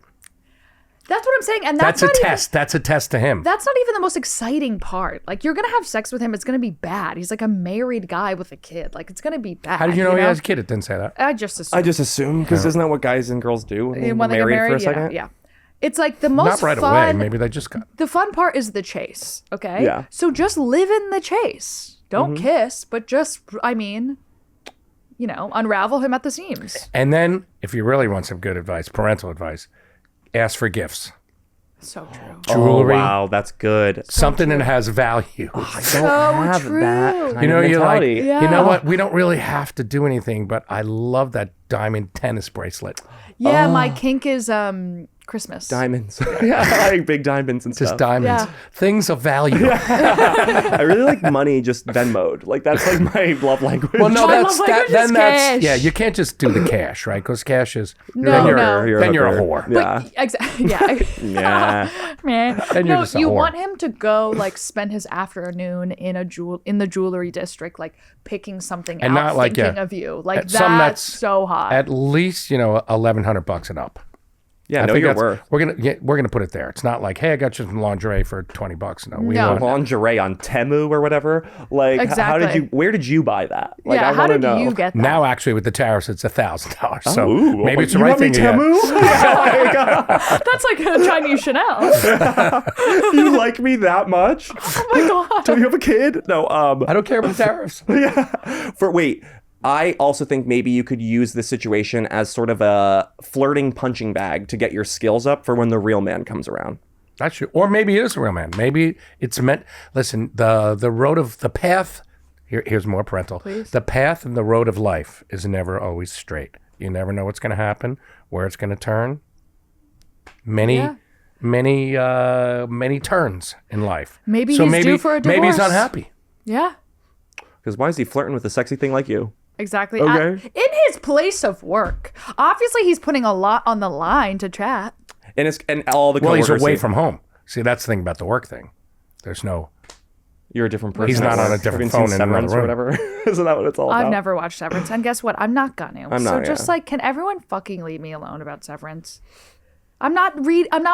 That's what I'm saying, and that's a not even- test. That's a test to him. That's not even the most exciting part. Like you're gonna have sex with him, it's gonna be bad. He's like a married guy with a kid. Like it's gonna be bad. How did you know he has a kid? It didn't say that. I just assumed. I just assume because isn't that what guys and girls do when they when get they get married for a married, second? yeah. It's like the most Not right fun. away. Maybe they just got. The fun part is the chase, okay? Yeah. So just live in the chase. Don't kiss, but just, unravel him at the seams. And then, if you really want some good advice, parental advice, ask for gifts, So true. jewelry, Oh, wow, that's good. something that has value. So have true. that kind You know, of you're like, mentality. Yeah. you know what? We don't really have to do anything, but I love that diamond tennis bracelet. Yeah, my kink is Christmas. Diamonds. Yeah, I like big diamonds and Just stuff. diamonds. Yeah. Things of value. I really like money just Venmo'd. Like that's like my love language. Well, no, My that's love that. language Then is that's cash. yeah. You can't just do the cash, right? Because cash is No, then you're no. then you're a hooker. whore. Yeah. Exactly. Yeah. Yeah. Man. Then you're No, just a you whore. want him to go like spend his afternoon in the jewelry district, like picking something And out, not like, thinking yeah, of you. Like some that's that's so hot. At least $1,100 and up. Yeah, I know think your that's- worth. We're gonna put it there. It's not like, hey, I got you some lingerie for $20. No, we No. want Lingerie on Temu or whatever. Like, how Exactly. where did you buy that? Like, yeah, I how want to did know. you get that? now. Actually, with the tariffs, it's $1,000. So Ooh, maybe it's the you right want me thing. to get. Temu? That's like a Chinese Chanel. You like me that much? Oh my god. Do you have a kid? No. I don't care about tariffs. Wait. I also think maybe you could use this situation as sort of a flirting punching bag to get your skills up for when the real man comes around. That's true. Or maybe it is a real man. Maybe it's meant. Listen, the road of the path. Here's more parental. Please. The path and the road of life is never always straight. You never know what's going to happen, where it's going to turn. Yeah. Many turns in life. Maybe he's due for a Maybe he's divorce. unhappy. Yeah. Because why is he flirting with a sexy thing like you? Exactly. Okay. In his place of work. Obviously he's putting a lot on the line to chat. And all the Well, he's coworkers away say, from home. See, that's the thing about the work thing. There's no. You're a different person. He's not at on a work. different Have you phone seen in another Severance or room. whatever. Isn't that what it's all about? I've never watched Severance, and guess what? I'm not gonna. I'm so not, just yeah. like, can everyone fucking leave me alone about Severance? I'm not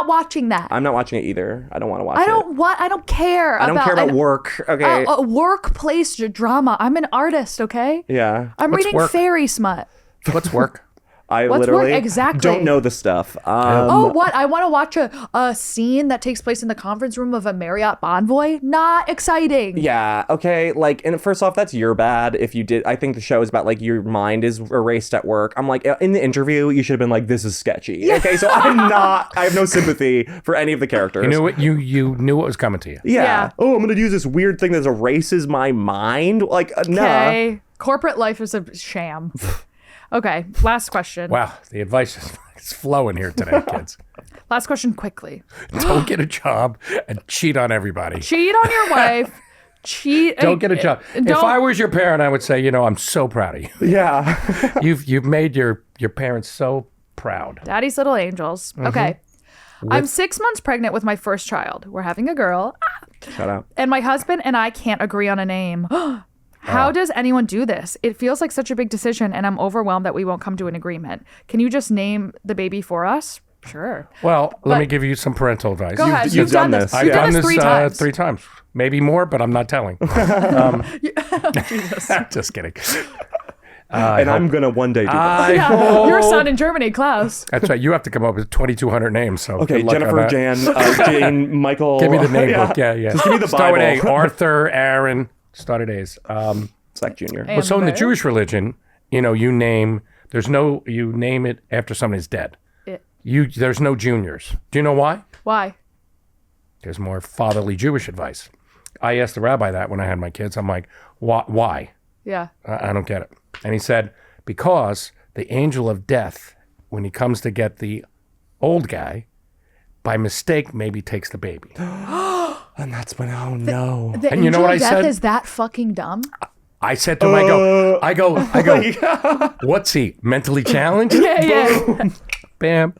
watching that. I'm not watching it either. I don't want to watch I it. don't care. I don't care about work. Okay. A workplace drama. I'm an artist, okay? Yeah. I'm What's reading work? fairy smut. What's work? I What's literally work? Exactly. don't know the stuff. Oh, what? I want to watch a scene that takes place in the conference room of a Marriott Bonvoy. Not exciting. Yeah, okay. Like, and first off, that's your bad if you did. I think the show is about like your mind is erased at work. I'm like, in the interview, you should have been like, this is sketchy. Okay, so I have no sympathy for any of the characters. You knew what you knew what was coming to you. Yeah. Yeah. Oh, I'm going to use this weird thing that erases my mind. Like, nah. Okay. Corporate life is a sham. Okay. Last question. Wow, the advice is flowing here today, kids. Last question quickly. Don't get a job and cheat on everybody. Cheat on your wife. Cheat. Don't get a job. If Don't- I was your parent, I would say, I'm so proud of you. Yeah. You've made your parents so proud. Daddy's little angels. Mm-hmm. Okay. I'm 6 months pregnant with my first child. We're having a girl. Shout out. And my husband and I can't agree on a name. How does anyone do this? It feels like such a big decision, and I'm overwhelmed that we won't come to an agreement. Can you just name the baby for us? Sure. Well, let But- me give you some parental advice. Go ahead. you've done this. You've I've done done this this 3 times. 3 times, maybe more, but I'm not telling. Just kidding. And I'm going to one day do that. I Yeah. hope- Your son in Germany, Klaus. That's right. You have to come up with 2,200 names. So Okay, good luck on Jennifer, that. Jan, Jane, Michael. Give me the name book. Yeah. Just give me the Start with Bible. A. Arthur, Aaron. Start at A's. Zach Jr. And So in the Bear. Jewish religion, you name it after somebody's dead. There's no juniors. Do you know why? Why? There's more fatherly Jewish advice. I asked the rabbi that when I had my kids. I'm like, why? Yeah. I don't get it. And he said, because the angel of death, when he comes to get the old guy, by mistake, maybe takes the baby. And that's when, oh no. The And you know angel what of I death said? is that fucking dumb? I said to him, I go, what's he, mentally challenged? Yeah. Bam.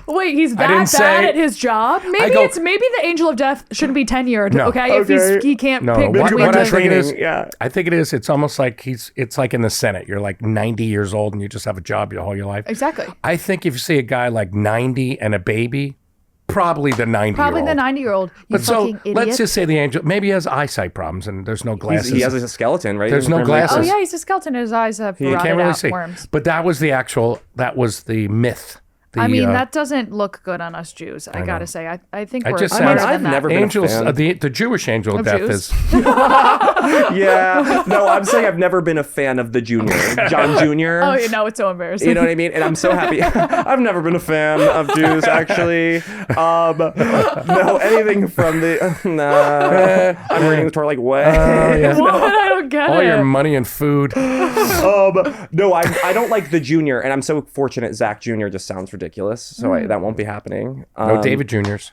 Wait, he's I that didn't bad say- at his job? Maybe the angel of death shouldn't be tenured. No. Okay, if he can't pick What between I the think it is, Yeah. I think it is, it's almost like it's like in the Senate. You're like 90 years old and you just have a job your whole life. Exactly. I think if you see a guy like 90 and a baby, probably the 90-year-old. Probably the 90-year-old. You But so fucking idiot. let's just say the angel, maybe he has eyesight problems and there's no glasses. He has a skeleton, right? There's no glasses. Oh yeah, he's a skeleton. His eyes have You rotted can't really out see. worms. But that was the myth. I mean, that doesn't look good on us Jews. I gotta say, I think we're just smarter said- than I've that. never been a angels, fan. the Jewish angel of Of death Jews? is. Yeah. No, I'm saying I've never been a fan of the junior. John Jr. Oh, you know, it's so embarrassing. You know what I mean? And I'm so happy. I've never been a fan of Jews, actually. No, anything from the... Nah. I'm reading the Torah like, what? What? I don't get All it. your money and food. No, I don't like the junior, and I'm so fortunate Zack Jr. just sounds ridiculous, so that won't be happening. No David Juniors.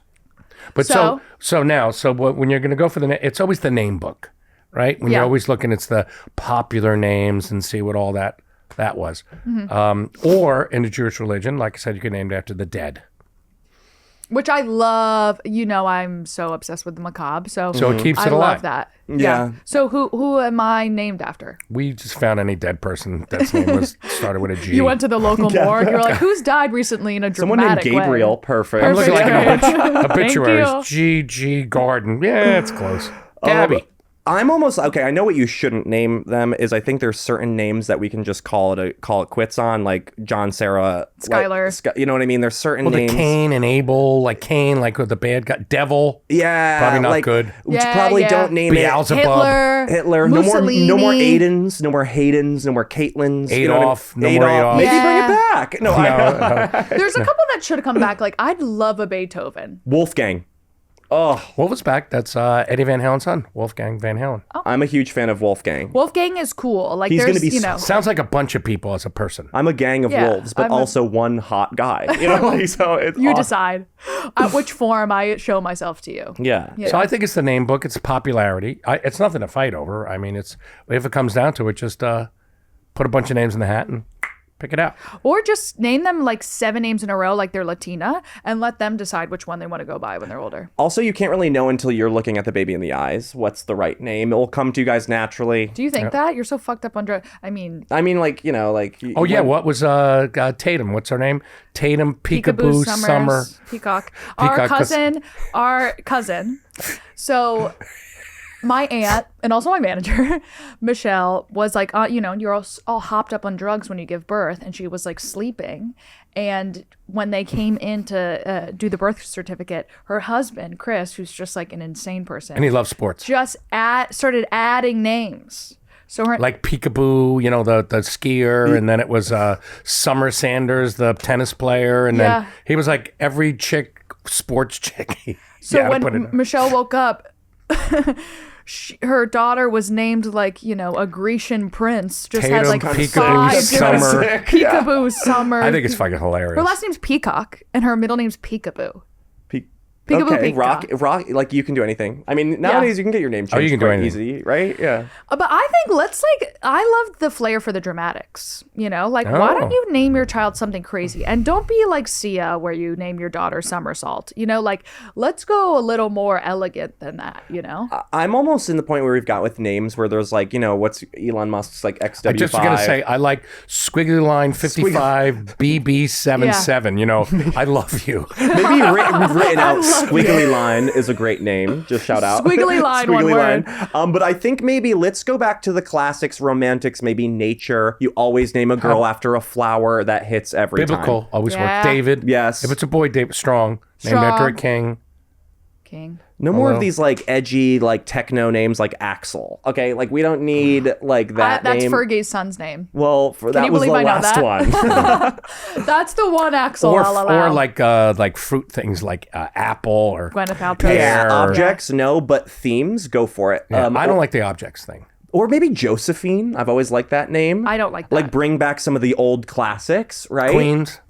But So when you're going to go for it's always the name book, right? When Yeah. you're always looking, it's the popular names and see what all that was. Mm-hmm. Or in the Jewish religion, like I said, you get named after the dead. Which I love. You know, I'm so obsessed with the macabre. So it keeps I it alive. love that. Yeah. So who am I named after? We just found any dead person that's name was started with a G. You went to the local morgue. You're like, who's died recently in a Someone named dramatic way? Gabriel. Perfect. I'm looking like an Thank obituaries. you. G.G. Garden. Yeah, it's close. Gabby. I'm almost okay. I know what you shouldn't name them is. I think there's certain names that we can just call it quits on, like John, Sarah, Skylar. You know what I mean? There's certain Well, the names. Cain and Abel, like Cain, like with the bad guy, devil. Yeah, Probably not like, good. Yeah, Probably yeah. don't name Beelzebub. Hitler. Mussolini. No more Aidens. No more Haydens. No more Caitlins. you know what I mean? Adolf. No more Adolf. Maybe Yeah. bring it back. No, There's a couple that should have come back. Like, I'd love a Beethoven. Wolfgang. Oh, Wolf's back. That's Eddie Van Halen's son, Wolfgang Van Halen. I'm a huge fan of Wolfgang. Wolfgang is cool. Like, He's there's, gonna be you know. Sounds like a bunch of people as a person. I'm a gang of Yeah, wolves, but I'm a- also one hot guy. You know, like, so it's You awesome. decide which form I show myself to you. Yeah. Yeah. So I think it's the name book. It's popularity. It's nothing to fight over. I mean, if it comes down to it, just put a bunch of names in the hat and pick it out. Or just name them like 7 names in a row, like they're Latina, and let them decide which one they want to go by when they're older. Also, you can't really know until you're looking at the baby in the eyes what's the right name. It will come to you guys naturally. Do you think that? You're so fucked up on drugs. I mean, like, you know, like... Oh yeah, what was Tatum? What's her name? Tatum Peekaboo Summer. Peacock. Peacock, 'cause- Our cousin. So my aunt and also my manager, Michelle, was like, you know, you're all hopped up on drugs when you give birth. And she was like sleeping. And when they came in to do the birth certificate, her husband, Chris, who's just like an insane person, And he loves sports. just started adding names. So her, Like Peekaboo, you know, the skier, and then it was Summer Sanders, the tennis player, and Yeah. then he was like every sports chick. so Yeah, when put it- Michelle woke up, her daughter was named like, you know, a Grecian prince. Just had Tatum, like Peekaboo, 5 different Summer. Peekaboo Summer. I think it's fucking hilarious. her last name's Peacock and her middle name's Peekaboo. Peekaboo Okay, Peacock. rock, like you can do anything. I mean, nowadays you can get your name changed you can do quite anything. easy, right? Yeah. But I think I love the flair for the dramatics, you know? Like, why don't Oh. you name your child something crazy? And don't be like Sia, where you name your daughter Somersault. You know, like, let's go a little more elegant than that, you know? I'm almost in the point where we've got with names where there's like, you know, what's Elon Musk's like XW5. I just was gonna say I like squiggly line 55 BB77. You know, I love you. Maybe written out Squiggly Line is a great name. Just shout out. Squiggly line, one word. But I think maybe let's go back to the classics, romantics, maybe nature. You always name a girl after a flower that hits every Biblical time. always Yeah. work. David. Yes. If it's a boy, David Strong. Named Strong. after a king. King. No more Hello? of these like edgy like techno names like Axel. Okay, like we don't need like that That's name. Fergie's son's name. Well, that you was the believe I know last that? one. That's the one Axel Or, I'll allow. or like fruit things like apple or Gwyneth Paltrow. pear. Yeah, objects, no, but themes, go for it. Yeah, I don't like the objects thing. Or maybe Josephine. I've always liked that name. I don't like that. Like bring back some of the old classics, right? Queens.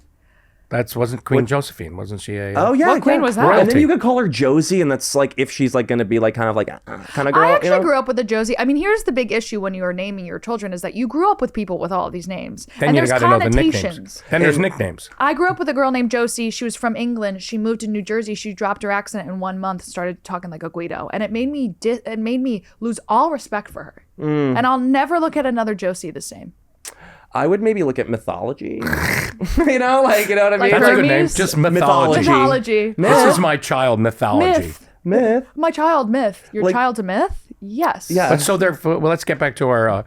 Wasn't Queen Josephine? Wasn't she a? Oh yeah, What queen was that? And then Royalty. you could call her Josie, and that's like if she's like going to be like kind of like kind of girl. I actually you know? grew up with a Josie. I mean, here's the big issue when you are naming your children is that you grew up with people with all of these names. Then and you there's got to know the connotations. nicknames. Then there's nicknames. I grew up with a girl named Josie. She was from England. She moved to New Jersey. She dropped her accent in 1 month, started talking like a Guido, and it made me lose all respect for her. Mm. And I'll never look at another Josie the same. I would maybe look at mythology. you know what I mean? Like That's a good name. Hermes? Just mythology. Mythology. This is my child mythology. Myth. My child myth. Your Like- child's a myth? Yes. Yeah. But so well, let's get back to our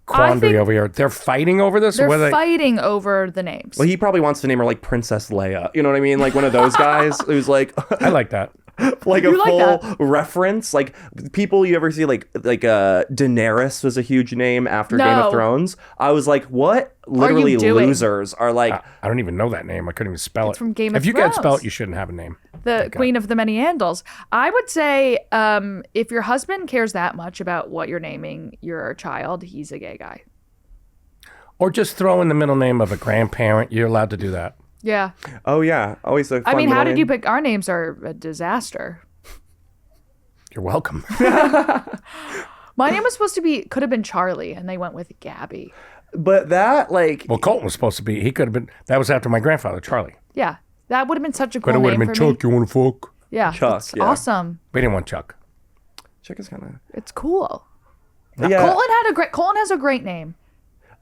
quandary think over here. They're fighting over this. They're Or whether fighting over the names. Well, he probably wants to name her like Princess Leia. You know what I mean? Like one of those guys who's like I like that. like a You like full that? reference. Like people you ever see like Daenerys was a huge name after Game No. of Thrones. I was like, what? Literally doing? losers are like I don't even know that name. I couldn't even spell it. from Game of If you can't spell Thrones. it, you shouldn't have a name. The queen of the many handles. I would say if your husband cares that much about what you're naming your child, he's a gay guy. Or just throw in the middle name of a grandparent. You're allowed to do that. Yeah. oh yeah, always a fun I mean, how little did you name. pick? Our names are a disaster. You're welcome. My name was supposed to be, could have been Charlie, and they went with Gabby. But that like Well, Colton was supposed to be. He could have been. That was after my grandfather, Charlie. Yeah. That would have been such a cool But it would have name been for me. Chuck. You want to fuck? Yeah. Chuck, It's yeah. awesome. We didn't want Chuck. Chuck is kind of It's cool. yeah. Colton has a great name.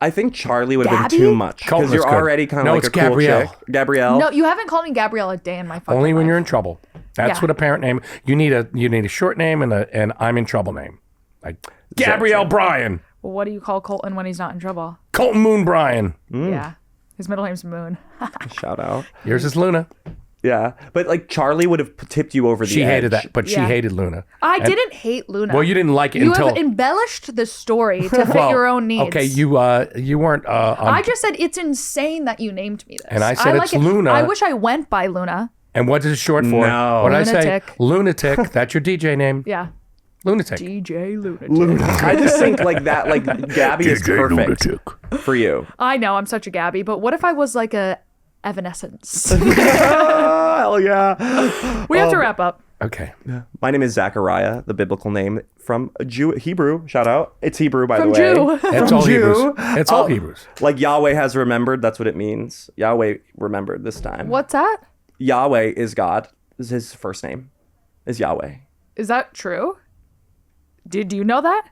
I think Charlie would have been Gabby? too much Colton because you're is good. already kind of No, like it's a cool Gabrielle. chick. Gabrielle. No, you haven't called me Gabrielle a day in my fucking Only when life. you're in trouble. That's Yeah. what a parent name. You need a short name and an I'm in trouble name. Like Gabrielle Bryan, Well, what do you call Colton when he's not in trouble? Colton Moon Bryan. Yeah. His middle name's Moon. Shout out. Yours is Luna. Yeah, but like Charlie would have tipped you over the She edge. hated that, but she Yeah. hated Luna. I didn't hate Luna. Well, you didn't like it You until have embellished the story to fit Well, your own needs. Okay, you weren't on. I just said it's insane that you named me this. And I said like it's it. Luna. I wish I went by Luna. And what is it short for? No. What did I say? Lunatic. Lunatic. That's your DJ name. Yeah. Lunatic. DJ Lunatic. I just think like that, like Gabby is perfect for you. I know I'm such a Gabby, but what if I was like a Evanescence? Oh, hell yeah. We have to wrap up. Okay. My name is Zachariah, the biblical name from Hebrew. Shout out. It's Hebrew, by From the way. Jew. It's From all Jew. Hebrews. It's all Hebrews. Like Yahweh has remembered. That's what it means. Yahweh remembered this time. What's that? Yahweh is God. This is his first name. Is Yahweh. Is that true? Did you know that?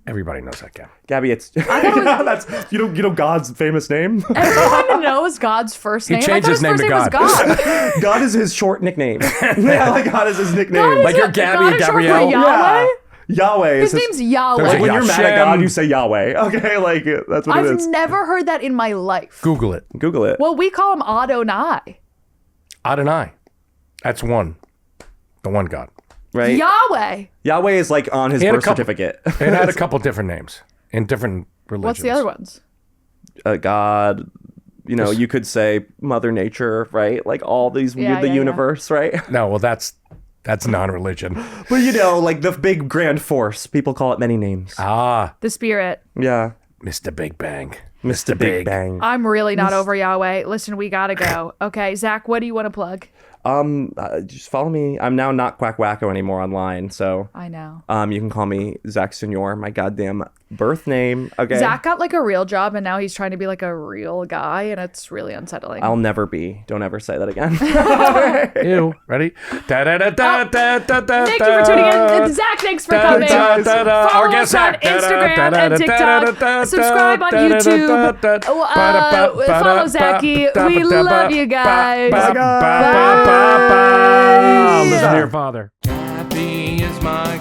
Everybody knows that, Gabby. Gabby, it's that's you know God's famous name. Everyone knows God's first name. changed I thought his name to was God. God is his short nickname. Yeah, like God is his nickname. Like you're Gabby God and is short for Gabrielle. Yahweh? Yahweh is His name's Yahweh. There's a when you're mad at Hashem. God, you say Yahweh. Okay, like that's what it I've is. never heard that in my life. Google it. Google it. Well, we call him Adonai. Adonai. That's one. The one God. Right? Yahweh. Yahweh is like on his He had a birth couple- certificate. It had a couple different names in different religions. What's the other ones? God, you know, you could say Mother Nature, right? Like all these Yeah, the yeah, universe, right? No, well, that's non-religion. But you know, like the big grand force, people call it many names. Ah, The Spirit. Yeah. Mr. Big Bang. Mr. Big Bang. I'm really not over Yahweh. Listen, we gotta go. Okay, Zach, what do you want to plug? Just follow me. I'm now not Quack Wacko anymore online, so I know. you can call me Zack Signore, my goddamn birth name. Okay. Zach got like a real job and now he's trying to be like a real guy and it's really unsettling. I'll never be. Don't ever say that again. Ew. Ready? Da da da da da da da. Thank you for tuning in. Zach, thanks for coming. da, da, da. Follow Our guest us on Zach. Instagram and TikTok. Subscribe on YouTube. Follow Zachy. We love you guys. Bye. Bye. Listen to your father. Happy is my